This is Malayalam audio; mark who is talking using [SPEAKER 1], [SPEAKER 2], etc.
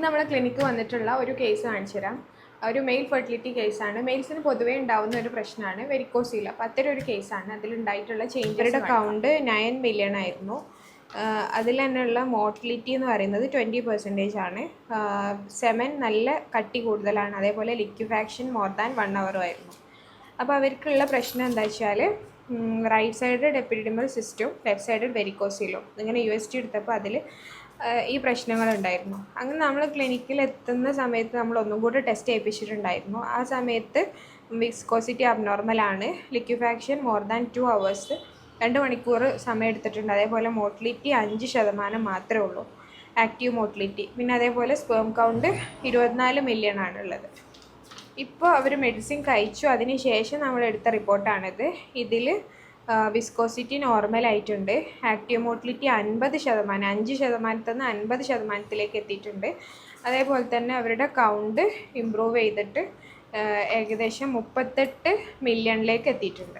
[SPEAKER 1] നമ്മുടെ ക്ലിനിക്ക് വന്നിട്ടുള്ള ഒരു കേസ് കാണിച്ചു തരാം. ഒരു മെയിൽ ഫെർട്ടിലിറ്റി കേസാണ്. മെയിൽസിന് പൊതുവേ ഉണ്ടാവുന്ന ഒരു പ്രശ്നമാണ് വെരിക്കോസീൽ. അപ്പോൾ അത്തരം ഒരു കേസാണ്. അതിലുണ്ടായിട്ടുള്ള ചേഞ്ചറുടെ കൗണ്ട് 9 മില്യൺ ആയിരുന്നു. അതിൽ തന്നെയുള്ള മോർട്ടിലിറ്റി എന്ന് പറയുന്നത് 20% ആണ്. സെമൻ നല്ല കട്ടി കൂടുതലാണ്. അതേപോലെ ലിക്വിഫാക്ഷൻ മോർ ദാൻ 1 hour ആയിരുന്നു. അപ്പോൾ അവർക്കുള്ള പ്രശ്നം എന്താ വെച്ചാൽ റൈറ്റ് സൈഡ് എപ്പിഡിഡിമൽ സിസ്റ്റും ലെഫ്റ്റ് സൈഡ് വെരിക്കോസീലും. ഇങ്ങനെ USG എടുത്തപ്പോൾ അതിൽ ഈ പ്രശ്നങ്ങളുണ്ടായിരുന്നു. അങ്ങനെ നമ്മൾ ക്ലിനിക്കിൽ എത്തുന്ന സമയത്ത് നമ്മൾ ഒന്നും കൂടി ടെസ്റ്റ് ചെയ്യിപ്പിച്ചിട്ടുണ്ടായിരുന്നു. ആ സമയത്ത് വിസ്കോസിറ്റി അബ്നോർമലാണ്, ലിക്വിഫാക്ഷൻ മോർ ദാൻ 2 hours 2 മണിക്കൂർ സമയം എടുത്തിട്ടുണ്ട്. അതേപോലെ മോർട്ടിലിറ്റി 5% മാത്രമേ ഉള്ളൂ, ആക്റ്റീവ് മോർട്ടിലിറ്റി. പിന്നെ അതേപോലെ സ്പേം കൗണ്ട് 24 മില്യൺ ആണുള്ളത്. ഇപ്പോൾ അവർ മെഡിസിൻ കഴിച്ചു, അതിന് ശേഷം നമ്മൾ എടുത്ത റിപ്പോർട്ടാണിത്. ഇതിൽ വിസ്കോസിറ്റി നോർമലായിട്ടുണ്ട്, ആക്റ്റീവ് മോർട്ടിലിറ്റി 50%, 5% നിന്ന് 50%ലേക്ക് എത്തിയിട്ടുണ്ട്. അതേപോലെ തന്നെ അവരുടെ കൗണ്ട് ഇമ്പ്രൂവ് ചെയ്തിട്ട് ഏകദേശം 38 മില്യണിലേക്ക് എത്തിയിട്ടുണ്ട്.